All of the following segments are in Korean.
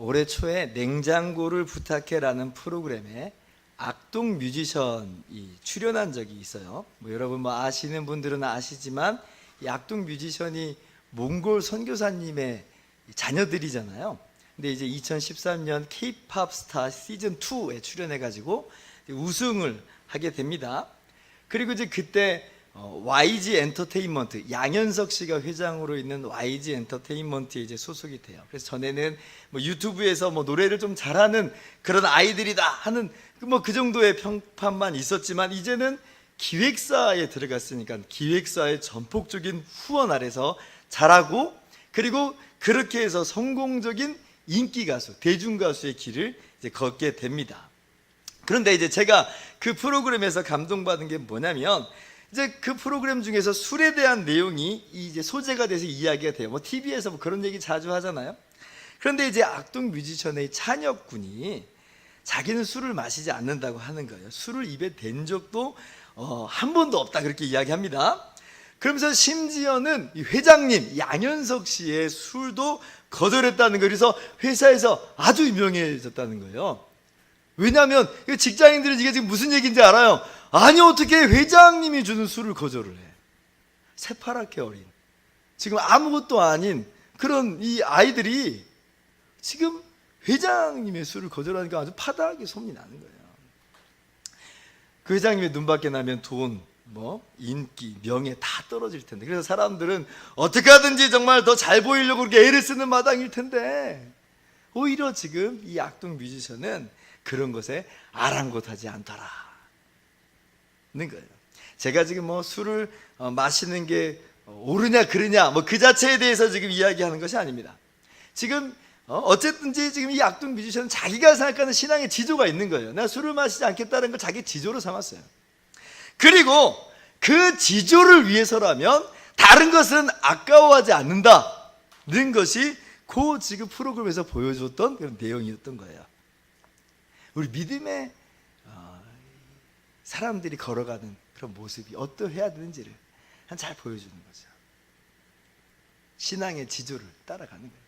올해 초에 냉장고를 부탁해라는 프로그램에 악동 뮤지션이 출연한 적이 있어요. 여러분 아시는 분들은 아시지만 이 악동 뮤지션이 몽골 선교사님의 자녀들이잖아요. 근데 이제 2013년 K-팝 스타 시즌 2에 출연해가지고 우승을 하게 됩니다. 그리고 이제 그때 YG 엔터테인먼트, 양현석 씨가 회장으로 있는 YG 엔터테인먼트에 이제 소속이 돼요. 그래서 전에는 유튜브에서 노래를 좀 잘하는 그런 아이들이다 하는 그 정도의 평판만 있었지만, 이제는 기획사에 들어갔으니까 기획사의 전폭적인 후원 아래서 잘하고, 그리고 그렇게 해서 성공적인 인기 가수, 대중 가수의 길을 이제 걷게 됩니다. 그런데 이제 제가 그 프로그램에서 감동받은 게 뭐냐면, 이제 그 프로그램 중에서 술에 대한 내용이 이제 소재가 돼서 이야기가 돼요. TV에서 그런 얘기 자주 하잖아요. 그런데 이제 악동 뮤지션의 찬혁 군이 자기는 술을 마시지 않는다고 하는 거예요. 술을 입에 댄 적도 한 번도 없다, 그렇게 이야기합니다. 그러면서 심지어는 이 회장님 양현석 씨의 술도 거절했다는 거예요. 그래서 회사에서 아주 유명해졌다는 거예요. 왜냐하면 직장인들은 이게 지금 무슨 얘기인지 알아요. 아니, 어떻게 회장님이 주는 술을 거절을 해? 새파랗게 어린, 지금 아무것도 아닌 그런 이 아이들이 지금 회장님의 술을 거절하니까 아주 파다하게 소문이 나는 거예요. 그 회장님의 눈밖에 나면 돈, 인기, 명예 다 떨어질 텐데, 그래서 사람들은 어떻게 하든지 정말 더 잘 보이려고 그렇게 애를 쓰는 마당일 텐데, 오히려 지금 이 악동 뮤지션은 그런 것에 아랑곳하지 않더라는 거예요. 제가 지금 술을 마시는 게 옳으냐 그르냐 그 자체에 대해서 지금 이야기하는 것이 아닙니다. 지금 어쨌든지 지금 이 악동 뮤지션은 자기가 생각하는 신앙의 지조가 있는 거예요. 나 술을 마시지 않겠다는 걸 자기 지조로 삼았어요. 그리고 그 지조를 위해서라면 다른 것은 아까워하지 않는다는 것이 그 지금 프로그램에서 보여줬던 그런 내용이었던 거예요. 우리 믿음의 사람들이 걸어가는 그런 모습이 어떠해야 되는지를 잘 보여주는 거죠. 신앙의 지조를 따라가는 거예요.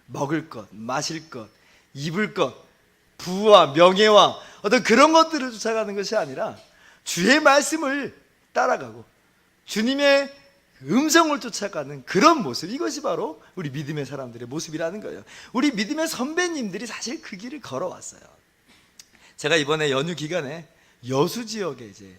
먹을 것, 마실 것, 입을 것, 부와 명예와 어떤 그런 것들을 쫓아가는 것이 아니라 주의 말씀을 따라가고 주님의 음성을 쫓아가는 그런 모습, 이것이 바로 우리 믿음의 사람들의 모습이라는 거예요. 우리 믿음의 선배님들이 사실 그 길을 걸어왔어요. 제가 이번에 연휴 기간에 여수 지역에 이제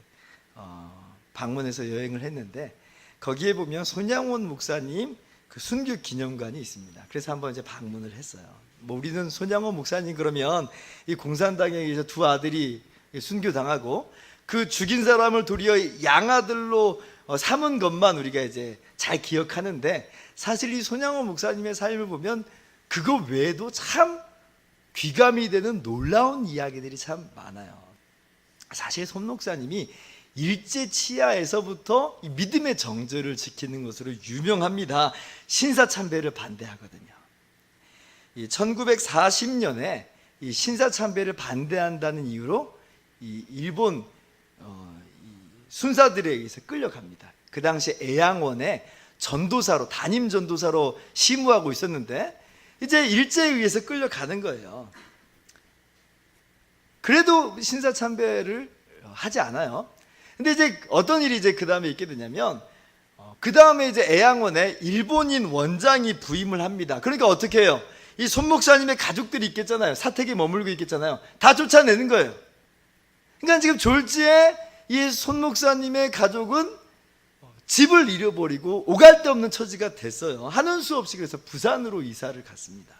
방문해서 여행을 했는데, 거기에 보면 손양원 목사님 그 순교 기념관이 있습니다. 그래서 한번 이제 방문을 했어요. 우리는 손양원 목사님 그러면 이 공산당에 계셔 두 아들이 순교 당하고 그 죽인 사람을 도리어 양아들로 삼은 것만 우리가 이제 잘 기억하는데, 사실 이 손양원 목사님의 삶을 보면 그거 외에도 참 귀감이 되는 놀라운 이야기들이 참 많아요. 사실 손 목사님이 일제 치하에서부터 이 믿음의 정절을 지키는 것으로 유명합니다. 신사참배를 반대하거든요. 1940년에 이 신사참배를 반대한다는 이유로 이 일본 순사들에 의해서 끌려갑니다. 그 당시 애양원에 전도사로, 담임 전도사로 심우하고 있었는데 이제 일제에 의해서 끌려가는 거예요. 그래도 신사참배를 하지 않아요. 근데 이제 어떤 일이 이제 그 다음에 있게 되냐면, 그 다음에 이제 애양원에 일본인 원장이 부임을 합니다. 그러니까 어떻게 해요? 이 손 목사님의 가족들이 있겠잖아요. 사택에 머물고 있겠잖아요. 다 쫓아내는 거예요. 그러니까 지금 졸지에 이 손 목사님의 가족은 집을 잃어버리고 오갈 데 없는 처지가 됐어요. 하는 수 없이 그래서 부산으로 이사를 갔습니다.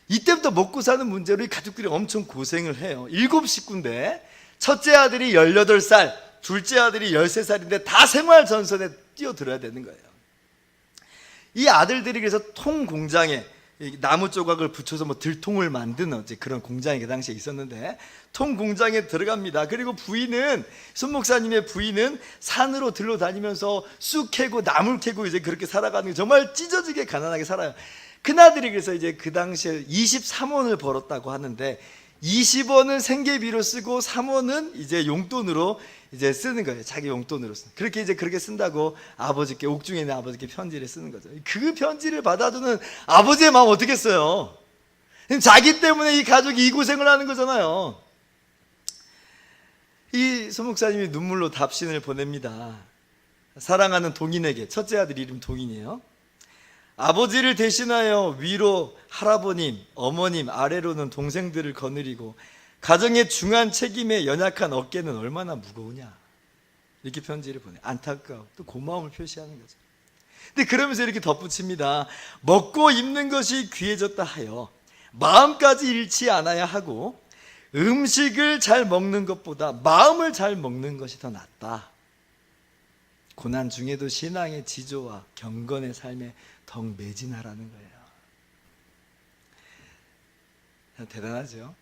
이때부터 먹고 사는 문제로 이 가족들이 엄청 고생을 해요. 7식구인데 첫째 아들이 18살, 둘째 아들이 13살인데 다 생활전선에 뛰어들어야 되는 거예요. 이 아들들이 그래서 통공장에 나무 조각을 붙여서 들통을 만드는 그런 공장이 그 당시에 있었는데 통공장에 들어갑니다. 그리고 부인은, 손 목사님의 부인은 산으로 들러다니면서 쑥 캐고 나물 캐고 이제 그렇게 살아가는, 정말 찢어지게 가난하게 살아요. 큰아들이 그래서 이제 그 당시에 23원을 벌었다고 하는데 20원은 생계비로 쓰고 3원은 이제 용돈으로 이제 쓰는 거예요. 자기 용돈으로 쓰는. 그렇게 이제 그렇게 쓴다고 아버지께, 옥중에 있는 아버지께 편지를 쓰는 거죠. 그 편지를 받아주는 아버지의 마음 어떻겠어요? 자기 때문에 이 가족이 이 고생을 하는 거잖아요. 이 소목사님이 눈물로 답신을 보냅니다. 사랑하는 동인에게, 첫째 아들 이름 동인이에요. 아버지를 대신하여 위로 할아버님, 어머님, 아래로는 동생들을 거느리고 가정의 중한 책임에 연약한 어깨는 얼마나 무거우냐, 이렇게 편지를 보내. 안타까워, 또 고마움을 표시하는 거죠. 근데 그러면서 이렇게 덧붙입니다. 먹고 입는 것이 귀해졌다 하여 마음까지 잃지 않아야 하고 음식을 잘 먹는 것보다 마음을 잘 먹는 것이 더 낫다. 고난 중에도 신앙의 지조와 경건의 삶에 덕 매진하라는 거예요. 대단하죠.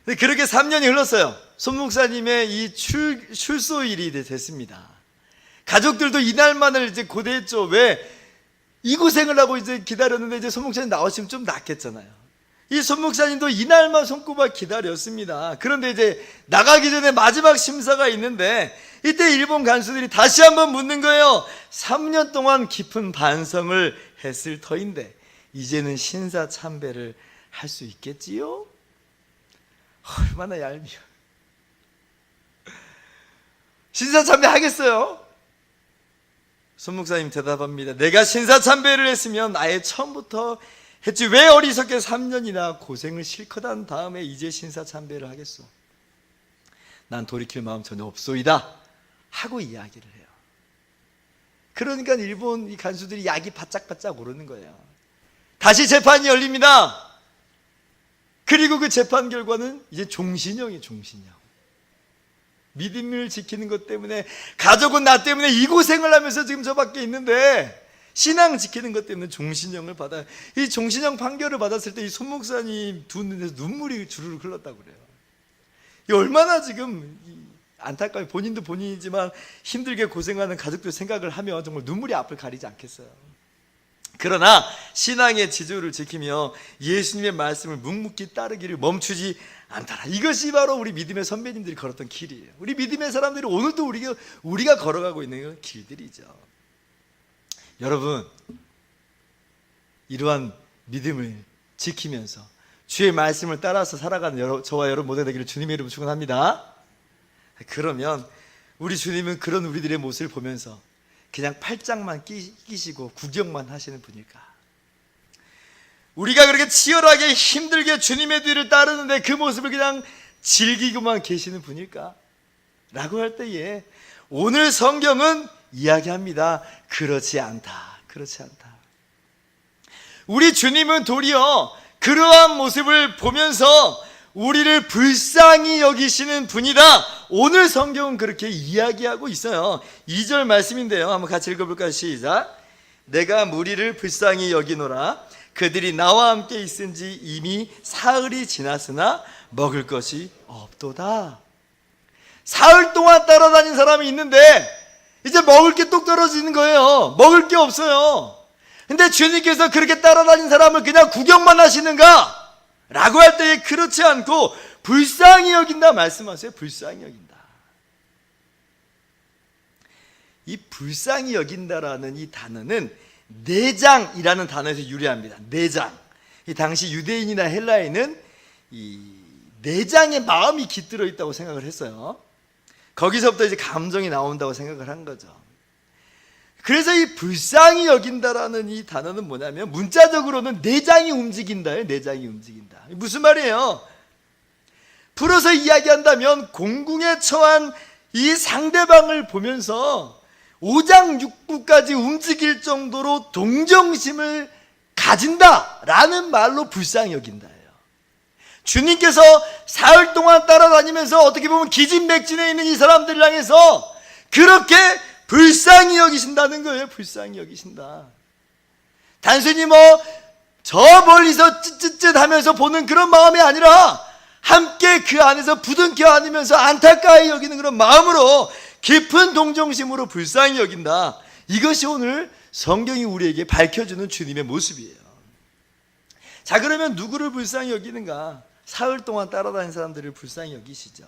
근데 그렇게 3년이 흘렀어요. 손 목사님의 이 출소일이 됐습니다. 가족들도 이날만을 이제 고대했죠. 왜? 이 고생을 하고 이제 기다렸는데 이제 손 목사님 나오시면 좀 낫겠잖아요. 이 손 목사님도 이날만 손꼽아 기다렸습니다. 그런데 이제 나가기 전에 마지막 심사가 있는데 이때 일본 간수들이 다시 한번 묻는 거예요. 3년 동안 깊은 반성을 했을 터인데 이제는 신사참배를 할 수 있겠지요? 얼마나 얄미워. 신사참배 하겠어요? 손 목사님 대답합니다. 내가 신사참배를 했으면 아예 처음부터 했지 왜 어리석게 3년이나 고생을 실컷 한 다음에 이제 신사참배를 하겠소? 난 돌이킬 마음 전혀 없소이다 하고 이야기를 해요. 그러니까 일본 이 간수들이 약이 바짝바짝 오르는 거예요. 다시 재판이 열립니다. 그리고 그 재판 결과는 이제 종신형이에요. 종신형. 믿음을 지키는 것 때문에, 가족은 나 때문에 이 고생을 하면서 지금 저밖에 있는데 신앙 지키는 것 때문에 종신형을 받아요. 이 종신형 판결을 받았을 때 이 손 목사님 두 눈에서 눈물이 주르르 흘렀다고 그래요. 이 얼마나 지금 안타까워요. 본인도 본인이지만 힘들게 고생하는 가족들 생각을 하면 정말 눈물이 앞을 가리지 않겠어요. 그러나 신앙의 지조를 지키며 예수님의 말씀을 묵묵히 따르기를 멈추지 않더라. 이것이 바로 우리 믿음의 선배님들이 걸었던 길이에요. 우리 믿음의 사람들이 오늘도 우리가 걸어가고 있는 길들이죠. 여러분, 이러한 믿음을 지키면서 주의 말씀을 따라서 살아가는 저와 여러분 모두 되기를 주님의 이름으로 축원합니다. 그러면 우리 주님은 그런 우리들의 모습을 보면서 그냥 팔짱만 끼시고 구경만 하시는 분일까? 우리가 그렇게 치열하게 힘들게 주님의 뒤를 따르는데 그 모습을 그냥 즐기고만 계시는 분일까? 라고 할 때에 오늘 성경은 이야기합니다. 그렇지 않다. 그렇지 않다. 우리 주님은 도리어 그러한 모습을 보면서 우리를 불쌍히 여기시는 분이다. 오늘 성경은 그렇게 이야기하고 있어요. 2절 말씀인데요, 한번 같이 읽어볼까요? 시작. 내가 무리를 불쌍히 여기노라. 그들이 나와 함께 있은 지 이미 사흘이 지났으나 먹을 것이 없도다. 사흘 동안 따라다닌 사람이 있는데 이제 먹을 게 뚝 떨어지는 거예요. 먹을 게 없어요. 근데 주님께서 그렇게 따라다닌 사람을 그냥 구경만 하시는가? 라고 할 때에 그렇지 않고 불쌍히 여긴다 말씀하세요. 불쌍히 여긴다. 이 불쌍히 여긴다라는 이 단어는 내장이라는 단어에서 유래합니다. 내장. 이 당시 유대인이나 헬라인은 이 내장에 마음이 깃들어 있다고 생각을 했어요. 거기서부터 이제 감정이 나온다고 생각을 한 거죠. 그래서 이 불쌍히 여긴다라는 이 단어는 뭐냐면 문자적으로는 내장이 움직인다예요. 내장이 움직인다. 무슨 말이에요? 풀어서 이야기한다면 공궁에 처한 이 상대방을 보면서 오장육부까지 움직일 정도로 동정심을 가진다라는 말로 불쌍히 여긴다예요. 주님께서 사흘 동안 따라다니면서 어떻게 보면 기진맥진해 있는 이 사람들을 향해서 그렇게 불쌍히 여기신다는 거예요. 불쌍히 여기신다. 단순히 저 멀리서 쯧쯧쯧 하면서 보는 그런 마음이 아니라 함께 그 안에서 부둥켜 안으면서 안타까이 여기는 그런 마음으로 깊은 동정심으로 불쌍히 여긴다. 이것이 오늘 성경이 우리에게 밝혀주는 주님의 모습이에요. 자, 그러면 누구를 불쌍히 여기는가? 사흘 동안 따라다닌 사람들을 불쌍히 여기시죠.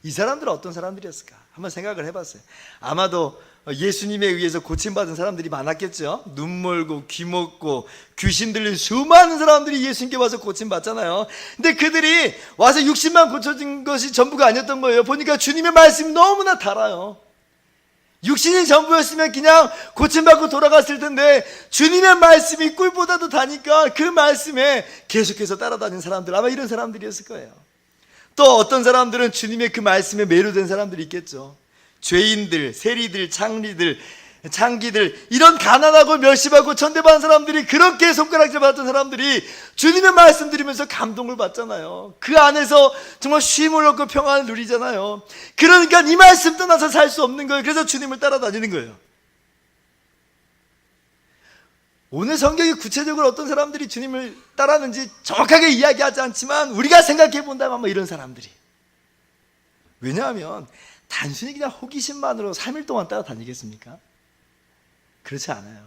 이 사람들은 어떤 사람들이었을까? 한번 생각을 해봤어요. 아마도 예수님에 의해서 고침받은 사람들이 많았겠죠. 눈 멀고 귀 먹고 귀신 들린 수많은 사람들이 예수님께 와서 고침받잖아요. 근데 그들이 와서 육신만 고쳐진 것이 전부가 아니었던 거예요. 보니까 주님의 말씀이 너무나 달아요. 육신이 전부였으면 그냥 고침받고 돌아갔을 텐데 주님의 말씀이 꿀보다도 다니까 그 말씀에 계속해서 따라다니는 사람들, 아마 이런 사람들이었을 거예요. 또 어떤 사람들은 주님의 그 말씀에 매료된 사람들이 있겠죠. 죄인들, 세리들, 창기들, 이런 가난하고 멸시받고 천대받은 사람들이, 그렇게 손가락질 받았던 사람들이 주님의 말씀 들으면서 감동을 받잖아요. 그 안에서 정말 쉼을 얻고 평안을 누리잖아요. 그러니까 이 말씀 떠나서 살 수 없는 거예요. 그래서 주님을 따라다니는 거예요. 오늘 성경이 구체적으로 어떤 사람들이 주님을 따르는지 정확하게 이야기하지 않지만 우리가 생각해 본다면 아마 이런 사람들이. 왜냐하면 단순히 그냥 호기심만으로 3일 동안 따라다니겠습니까? 그렇지 않아요.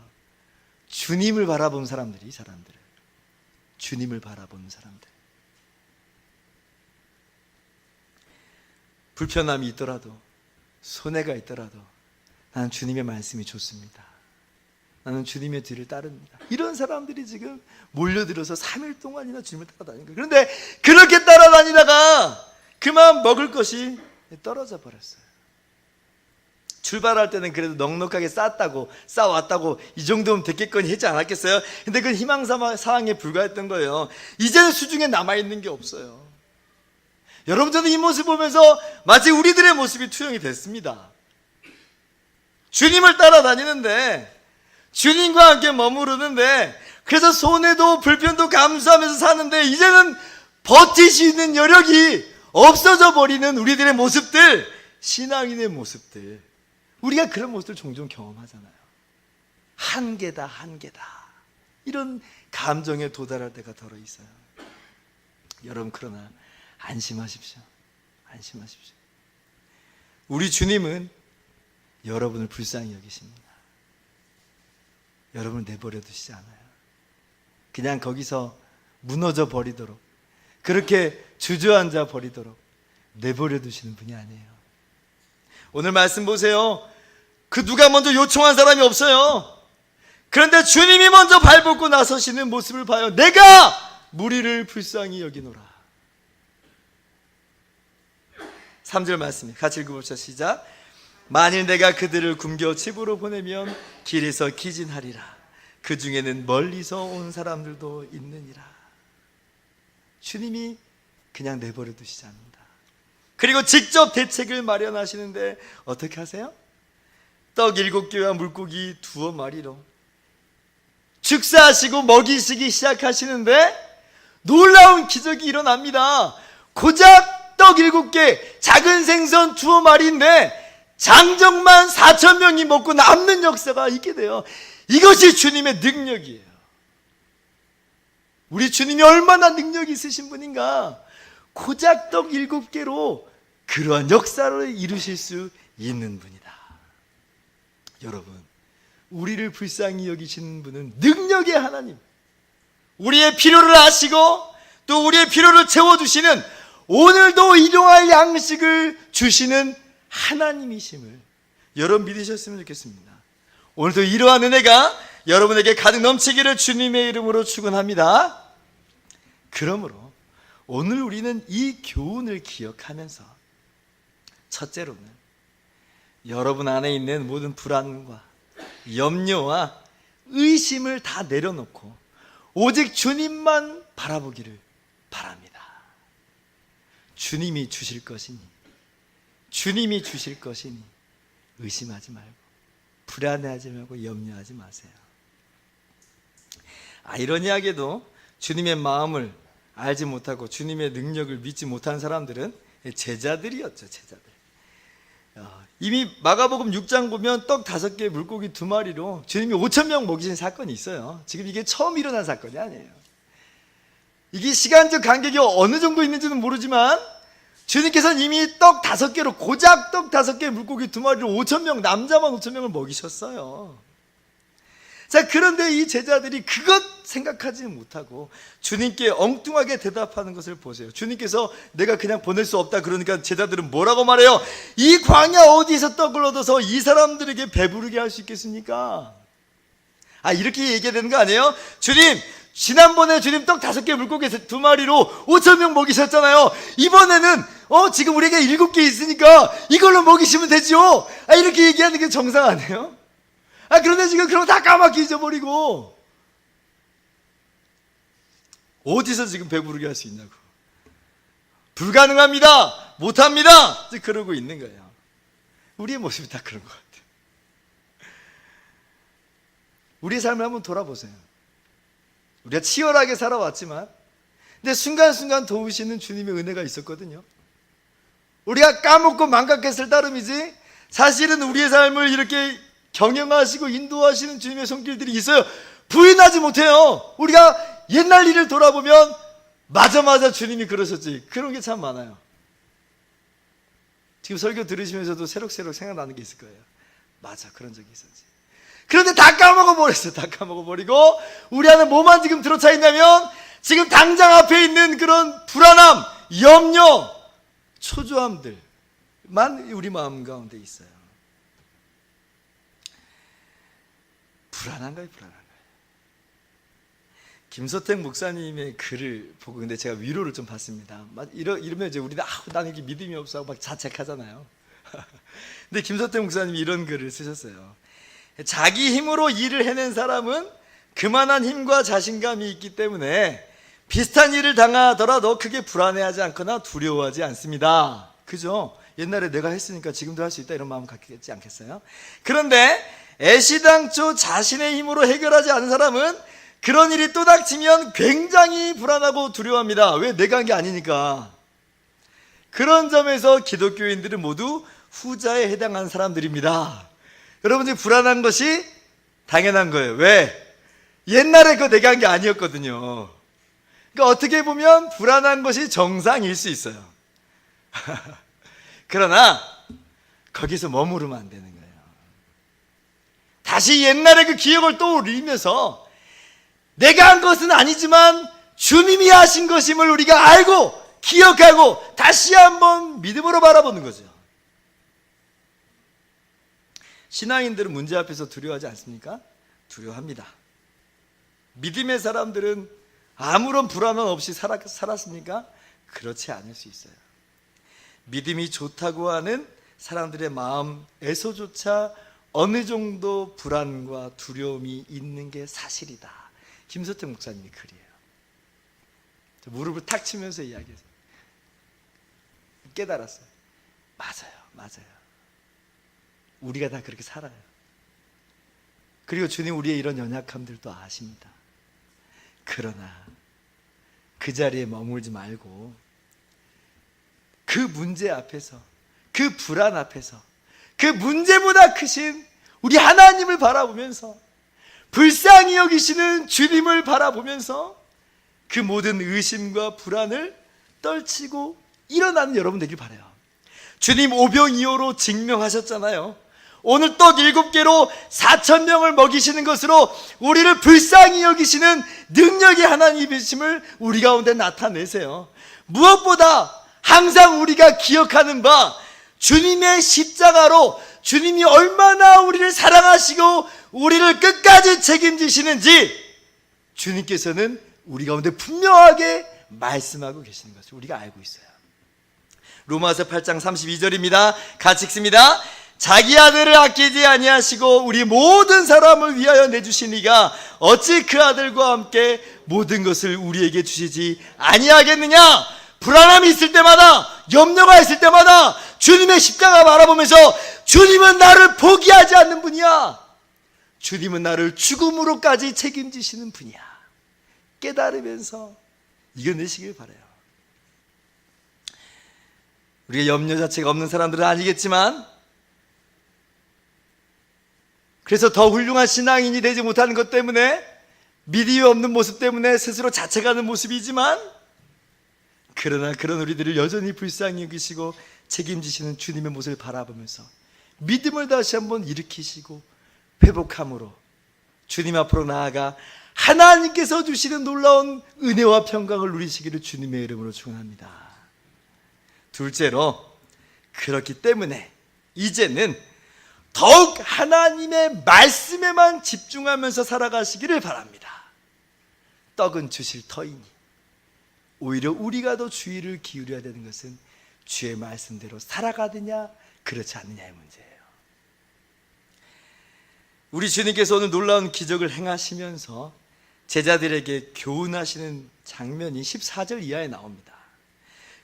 주님을 바라본 사람들이, 이 사람들을, 주님을 바라보는 사람들. 불편함이 있더라도, 손해가 있더라도 나는 주님의 말씀이 좋습니다. 나는 주님의 뒤를 따릅니다. 이런 사람들이 지금 몰려들어서 3일 동안이나 주님을 따라다니는 거예요. 그런데 그렇게 따라다니다가 그만 먹을 것이 떨어져 버렸어요. 출발할 때는 그래도 넉넉하게 쌓았다고 이 정도면 됐겠거니 했지 않았겠어요? 근데 그 희망사항에 불과했던 거예요. 이제는 수중에 남아있는 게 없어요. 여러분, 저는 이 모습 보면서 마치 우리들의 모습이 투영이 됐습니다. 주님을 따라다니는데, 주님과 함께 머무르는데, 그래서 손해도 불편도 감수하면서 사는데 이제는 버틸 수 있는 여력이 없어져 버리는 우리들의 모습들, 신앙인의 모습들, 우리가 그런 모습을 종종 경험하잖아요. 한계다, 이런 감정에 도달할 때가 덜어 있어요. 여러분, 그러나 안심하십시오. 우리 주님은 여러분을 불쌍히 여기십니다. 여러분을 내버려 두시지 않아요. 그냥 거기서 무너져 버리도록, 그렇게 주저앉아 버리도록 내버려 두시는 분이 아니에요. 오늘 말씀 보세요. 그 누가 먼저 요청한 사람이 없어요. 그런데 주님이 먼저 발벗고 나서시는 모습을 봐요. 내가 무리를 불쌍히 여기노라. 3절 말씀 같이 읽어봅시다. 시작. 만일 내가 그들을 굶겨 집으로 보내면 길에서 기진하리라. 그 중에는 멀리서 온 사람들도 있느니라. 주님이 그냥 내버려 두시지 않는다. 그리고 직접 대책을 마련하시는데 어떻게 하세요? 떡 7개와 물고기 2마리로 축사하시고 먹이시기 시작하시는데 놀라운 기적이 일어납니다. 고작 떡 7개, 작은 생선 2마리인데 장정만 4,000명이 먹고 남는 역사가 있게 돼요. 이것이 주님의 능력이에요. 우리 주님이 얼마나 능력이 있으신 분인가. 고작 떡 7개로 그러한 역사를 이루실 수 있는 분이다. 여러분, 우리를 불쌍히 여기시는 분은 능력의 하나님, 우리의 필요를 아시고 또 우리의 필요를 채워주시는, 오늘도 일용할 양식을 주시는 하나님이심을 여러분 믿으셨으면 좋겠습니다. 오늘도 이러한 은혜가 여러분에게 가득 넘치기를 주님의 이름으로 축원합니다. 그러므로 오늘 우리는 이 교훈을 기억하면서 첫째로는 여러분 안에 있는 모든 불안과 염려와 의심을 다 내려놓고 오직 주님만 바라보기를 바랍니다. 주님이 주실 것이니 의심하지 말고 불안해하지 말고 염려하지 마세요. 아이러니하게도 주님의 마음을 알지 못하고 주님의 능력을 믿지 못한 사람들은 제자들이었죠. 이미 마가복음 6장 보면 떡 5개 물고기 2마리로 주님이 5,000명 먹이신 사건이 있어요. 지금 이게 처음 일어난 사건이 아니에요. 이게 시간적 간격이 어느 정도 있는지는 모르지만 주님께서는 이미 떡 5개로, 고작 떡 5개 물고기 2마리로 5,000명, 남자만 5,000명을 먹이셨어요. 자, 그런데 이 제자들이 그것 생각하지 못하고 주님께 엉뚱하게 대답하는 것을 보세요. 주님께서 내가 그냥 보낼 수 없다 그러니까 제자들은 뭐라고 말해요? 이 광야 어디서 떡을 얻어서 이 사람들에게 배부르게 할 수 있겠습니까? 이렇게 얘기해야 되는 거 아니에요? 주님, 지난번에 주님 떡 5개 물고기 2마리로 5,000명 먹이셨잖아요. 이번에는 지금 우리에게 7개 있으니까 이걸로 먹이시면 되죠. 이렇게 얘기하는 게 정상 아니에요? 그런데 지금 그런 거 다 까맣게 잊어버리고 어디서 지금 배부르게 할 수 있냐고. 불가능합니다. 못합니다. 그러고 있는 거예요. 우리의 모습이 다 그런 것 같아요. 우리의 삶을 한번 돌아보세요. 우리가 치열하게 살아왔지만 근데 순간순간 도우시는 주님의 은혜가 있었거든요. 우리가 까먹고 망각했을 따름이지 사실은 우리의 삶을 이렇게 경영하시고 인도하시는 주님의 손길들이 있어요. 부인하지 못해요. 우리가 옛날 일을 돌아보면 맞아 주님이 그러셨지. 그런 게 참 많아요. 지금 설교 들으시면서도 새록새록 생각나는 게 있을 거예요. 맞아, 그런 적이 있었지. 그런데 다 까먹어버렸어요. 다 까먹어버리고 우리 안에 뭐만 지금 들어차 있냐면 지금 당장 앞에 있는 그런 불안함, 염려, 초조함들만 우리 마음 가운데 있어요. 불안한 거예요. 김서택 목사님의 글을 보고 근데 제가 위로를 좀 받습니다. 이러면 이제 우리는 나는 이게 믿음이 없어 하고 막 자책하잖아요. 근데 김서택 목사님이 이런 글을 쓰셨어요. 자기 힘으로 일을 해낸 사람은 그만한 힘과 자신감이 있기 때문에 비슷한 일을 당하더라도 크게 불안해하지 않거나 두려워하지 않습니다. 그죠? 옛날에 내가 했으니까 지금도 할 수 있다 이런 마음 갖겠지 않겠어요? 그런데 애시당초 자신의 힘으로 해결하지 않은 사람은 그런 일이 또 닥치면 굉장히 불안하고 두려워합니다. 왜? 내가 한 게 아니니까. 그런 점에서 기독교인들은 모두 후자에 해당하는 사람들입니다. 여러분들이 불안한 것이 당연한 거예요. 왜? 옛날에 그거 내가 한 게 아니었거든요. 그러니까 어떻게 보면 불안한 것이 정상일 수 있어요. 그러나 거기서 머무르면 안 되는 거예요. 다시 옛날의 그 기억을 떠올리면서 내가 한 것은 아니지만 주님이 하신 것임을 우리가 알고 기억하고 다시 한번 믿음으로 바라보는 거죠. 신앙인들은 문제 앞에서 두려워하지 않습니까? 두려워합니다. 믿음의 사람들은 아무런 불안함 없이 살았습니까? 그렇지 않을 수 있어요. 믿음이 좋다고 하는 사람들의 마음에서조차 어느 정도 불안과 두려움이 있는 게 사실이다. 김서택 목사님의 글이에요. 무릎을 탁 치면서 이야기했어요. 깨달았어요. 맞아요. 우리가 다 그렇게 살아요. 그리고 주님 우리의 이런 연약함들도 아십니다. 그러나 그 자리에 머물지 말고 그 문제 앞에서, 그 불안 앞에서, 그 문제보다 크신 우리 하나님을 바라보면서 불쌍히 여기시는 주님을 바라보면서 그 모든 의심과 불안을 떨치고 일어나는 여러분 되길 바라요. 주님 오병이어로 증명하셨잖아요. 오늘 떡 7개로 4,000명을 먹이시는 것으로 우리를 불쌍히 여기시는 능력의 하나님이심을 우리 가운데 나타내세요. 무엇보다 항상 우리가 기억하는 바 주님의 십자가로 주님이 얼마나 우리를 사랑하시고 우리를 끝까지 책임지시는지 주님께서는 우리 가운데 분명하게 말씀하고 계시는 것을 우리가 알고 있어요. 로마서 8장 32절입니다. 같이 읽습니다. 자기 아들을 아끼지 아니하시고 우리 모든 사람을 위하여 내주신 이가 어찌 그 아들과 함께 모든 것을 우리에게 주시지 아니하겠느냐. 불안함이 있을 때마다, 염려가 있을 때마다 주님의 십자가 바라보면서 주님은 나를 포기하지 않는 분이야. 주님은 나를 죽음으로까지 책임지시는 분이야. 깨달으면서 이겨내시길 바라요. 우리가 염려 자체가 없는 사람들은 아니겠지만, 그래서 더 훌륭한 신앙인이 되지 못하는 것 때문에, 믿음이 없는 모습 때문에 스스로 자책하는 모습이지만, 그러나 그런 우리들을 여전히 불쌍히 여기시고 책임지시는 주님의 모습을 바라보면서 믿음을 다시 한번 일으키시고 회복함으로 주님 앞으로 나아가 하나님께서 주시는 놀라운 은혜와 평강을 누리시기를 주님의 이름으로 축원합니다. 둘째로, 그렇기 때문에 이제는 더욱 하나님의 말씀에만 집중하면서 살아가시기를 바랍니다. 떡은 주실 터이니 오히려 우리가 더 주의를 기울여야 되는 것은 주의 말씀대로 살아가느냐 그렇지 않느냐의 문제예요. 우리 주님께서 오늘 놀라운 기적을 행하시면서 제자들에게 교훈하시는 장면이 14절 이하에 나옵니다.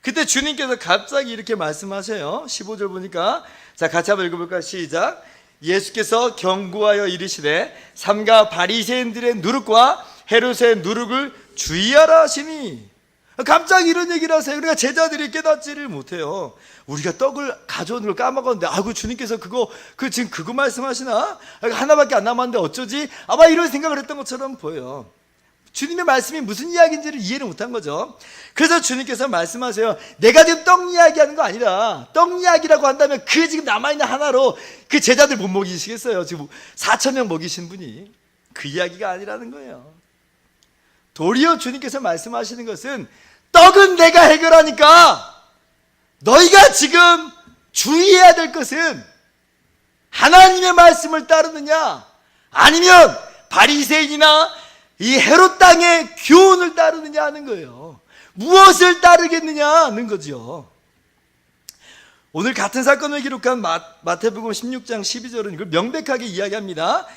그때 주님께서 갑자기 이렇게 말씀하세요. 15절 보니까, 자, 같이 한번 읽어볼까요? 시작. 예수께서 경고하여 이르시되 삼가 바리새인들의 누룩과 헤롯의 누룩을 주의하라 하시니. 갑자기 이런 얘기를 하세요. 그러니까 제자들이 깨닫지를 못해요. 우리가 떡을 가져오는 걸 까먹었는데, 아이고 주님께서 지금 그거 말씀하시나? 하나밖에 안 남았는데 어쩌지? 아마 이런 생각을 했던 것처럼 보여요. 주님의 말씀이 무슨 이야기인지를 이해를 못한 거죠. 그래서 주님께서 말씀하세요. 내가 지금 떡 이야기하는 거 아니라, 떡 이야기라고 한다면 그 지금 남아있는 하나로 그 제자들 못 먹이시겠어요? 지금 4,000명 먹이신 분이. 그 이야기가 아니라는 거예요. 도리어 주님께서 말씀하시는 것은 떡은 내가 해결하니까 너희가 지금 주의해야 될 것은 하나님의 말씀을 따르느냐, 아니면 바리새인이나 이 헤롯 땅의 교훈을 따르느냐 하는 거예요. 무엇을 따르겠느냐 는 거죠. 오늘 같은 사건을 기록한 마태복음 16장 12절은 이걸 명백하게 이야기합니다.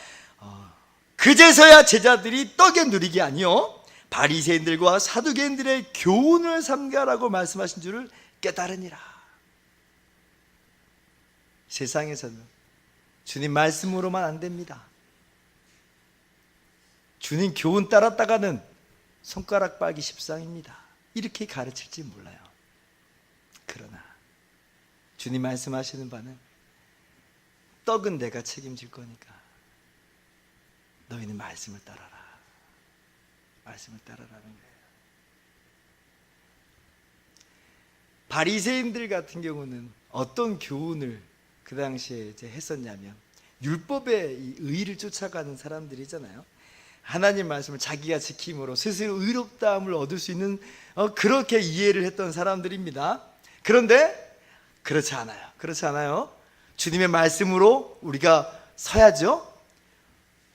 그제서야 제자들이 떡에 누리기 아니요 바리새인들과 사두개인들의 교훈을 삼가라고 말씀하신 줄을 깨달으니라. 세상에서는 주님 말씀으로만 안 됩니다. 주님 교훈 따랐다가는 손가락 빨기 십상입니다. 이렇게 가르칠지 몰라요. 그러나 주님 말씀하시는 바는 떡은 내가 책임질 거니까 너희는 말씀을 따라라. 말씀을 따라라는 거예요. 바리새인들 같은 경우는 어떤 교훈을 그 당시에 이제 했었냐면, 율법의 이 의의를 쫓아가는 사람들이잖아요. 하나님 말씀을 자기가 지킴으로 스스로 의롭다함을 얻을 수 있는 그렇게 이해를 했던 사람들입니다. 그런데 그렇지 않아요. 그렇지 않아요. 주님의 말씀으로 우리가 서야죠.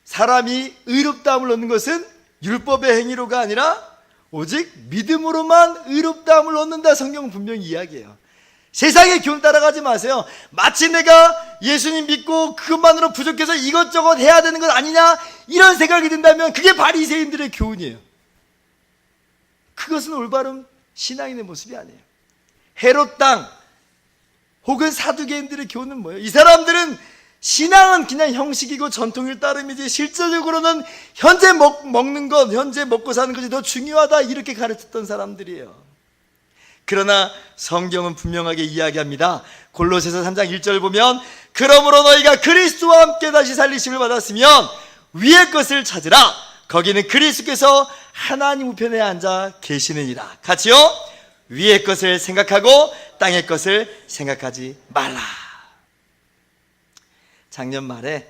사람이 의롭다함을 얻는 것은 율법의 행위로가 아니라 오직 믿음으로만 의롭다함을 얻는다. 성경은 분명히 이야기해요. 세상의 교훈 따라가지 마세요. 마치 내가 예수님 믿고 그것만으로 부족해서 이것저것 해야 되는 것 아니냐, 이런 생각이 든다면 그게 바리새인들의 교훈이에요. 그것은 올바른 신앙인의 모습이 아니에요. 헤롯 땅 혹은 사두개인들의 교훈은 뭐예요? 이 사람들은 신앙은 그냥 형식이고 전통일 따름이지 실질적으로는 현재 먹는 것, 현재 먹고 사는 것이 더 중요하다, 이렇게 가르쳤던 사람들이에요. 그러나 성경은 분명하게 이야기합니다. 골로새서 3장 1절 보면, 그러므로 너희가 그리스도와 함께 다시 살리심을 받았으면 위의 것을 찾으라. 거기는 그리스도께서 하나님 우편에 앉아 계시느니라. 같이요. 위의 것을 생각하고 땅의 것을 생각하지 말라. 작년 말에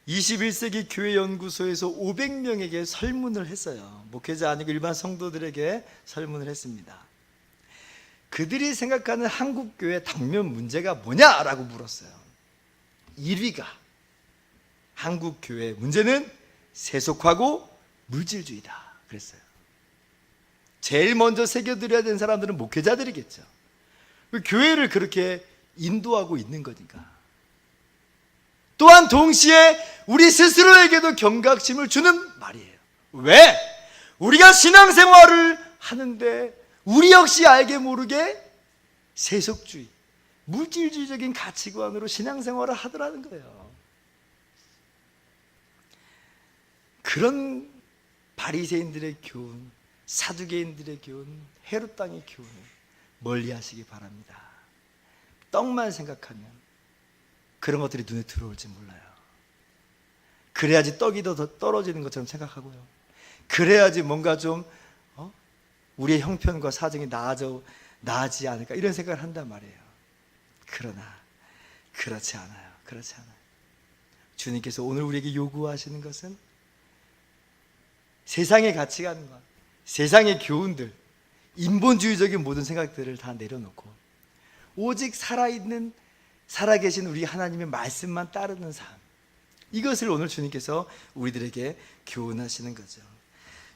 21세기 교회연구소에서 500명에게 설문을 했어요. 목회자 아니고 일반 성도들에게 설문을 했습니다. 그들이 생각하는 한국교회 당면 문제가 뭐냐라고 물었어요. 1위가 한국교회 문제는 세속화고 물질주의다 그랬어요. 제일 먼저 새겨드려야 되는 사람들은 목회자들이겠죠. 교회를 그렇게 인도하고 있는 거니까. 또한 동시에 우리 스스로에게도 경각심을 주는 말이에요. 왜? 우리가 신앙생활을 하는데 우리 역시 알게 모르게 세속주의, 물질주의적인 가치관으로 신앙생활을 하더라는 거예요. 그런 바리새인들의 교훈, 사두개인들의 교훈, 헤롯 땅의 교훈을 멀리하시기 바랍니다. 떡만 생각하면 그런 것들이 눈에 들어올지 몰라요. 그래야지 떡이 더 떨어지는 것처럼 생각하고요. 그래야지 뭔가 좀 우리의 형편과 사정이 나아지지 않을까, 이런 생각을 한단 말이에요. 그러나 그렇지 않아요. 그렇지 않아요. 주님께서 오늘 우리에게 요구하시는 것은 세상의 가치관과 세상의 교훈들, 인본주의적인 모든 생각들을 다 내려놓고 오직 살아있는, 살아계신 우리 하나님의 말씀만 따르는 삶, 이것을 오늘 주님께서 우리들에게 교훈하시는 거죠.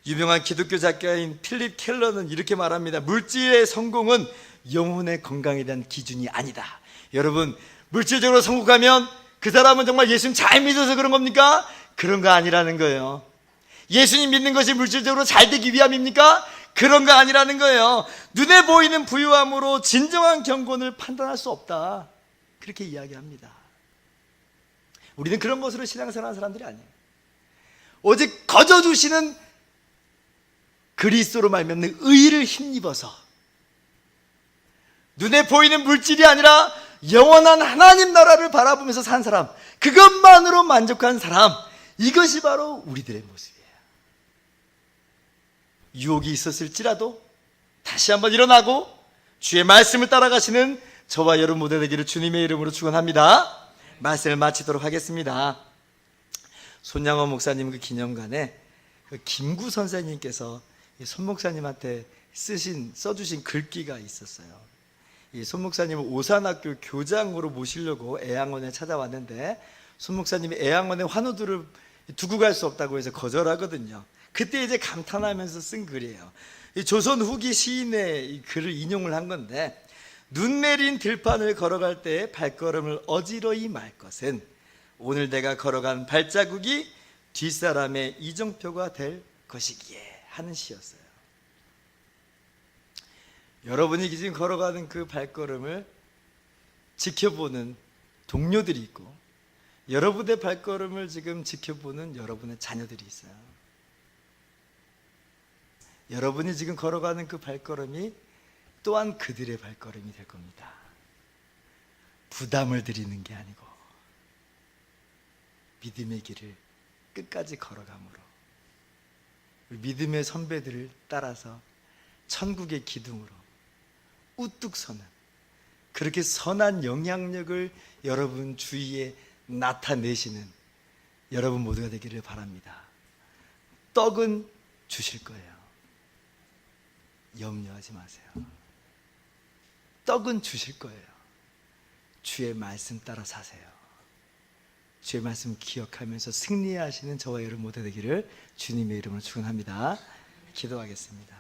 유명한 기독교 작가인 필립 켈러는 이렇게 말합니다. 물질의 성공은 영혼의 건강에 대한 기준이 아니다. 여러분, 물질적으로 성공하면 그 사람은 정말 예수님 잘 믿어서 그런 겁니까? 그런 거 아니라는 거예요. 예수님 믿는 것이 물질적으로 잘 되기 위함입니까? 그런 거 아니라는 거예요. 눈에 보이는 부유함으로 진정한 경건을 판단할 수 없다, 그렇게 이야기합니다. 우리는 그런 것으로 신앙생활하는 사람들이 아니에요. 오직 거저 주시는 그리스도로 말미암는 의를 힘입어서 눈에 보이는 물질이 아니라 영원한 하나님 나라를 바라보면서 산 사람, 그것만으로 만족한 사람, 이것이 바로 우리들의 모습이에요. 유혹이 있었을지라도 다시 한번 일어나고 주의 말씀을 따라가시는 저와 여러분 모두 되기를 주님의 이름으로 축원합니다. 말씀을 마치도록 하겠습니다. 손양원 목사님 그 기념관에 김구 선생님께서 손 목사님한테 써주신 글귀가 있었어요. 이 손 목사님을 오산학교 교장으로 모시려고 애양원에 찾아왔는데 손 목사님이 애양원에 환우들을 두고 갈 수 없다고 해서 거절하거든요. 그때 이제 감탄하면서 쓴 글이에요. 이 조선 후기 시인의 이 글을 인용을 한 건데, 눈 내린 들판을 걸어갈 때 발걸음을 어지러이 말 것은 오늘 내가 걸어간 발자국이 뒷사람의 이정표가 될 것이기에, 하는 시였어요. 여러분이 지금 걸어가는 그 발걸음을 지켜보는 동료들이 있고, 여러분의 발걸음을 지금 지켜보는 여러분의 자녀들이 있어요. 여러분이 지금 걸어가는 그 발걸음이 또한 그들의 발걸음이 될 겁니다. 부담을 드리는 게 아니고 믿음의 길을 끝까지 걸어감으로 믿음의 선배들을 따라서 천국의 기둥으로 우뚝 서는, 그렇게 선한 영향력을 여러분 주위에 나타내시는 여러분 모두가 되기를 바랍니다. 떡은 주실 거예요. 염려하지 마세요. 떡은 주실 거예요. 주의 말씀 따라 사세요. 주의 말씀 기억하면서 승리하시는 저와 여러분 모두 되기를 주님의 이름으로 축원합니다. 기도하겠습니다.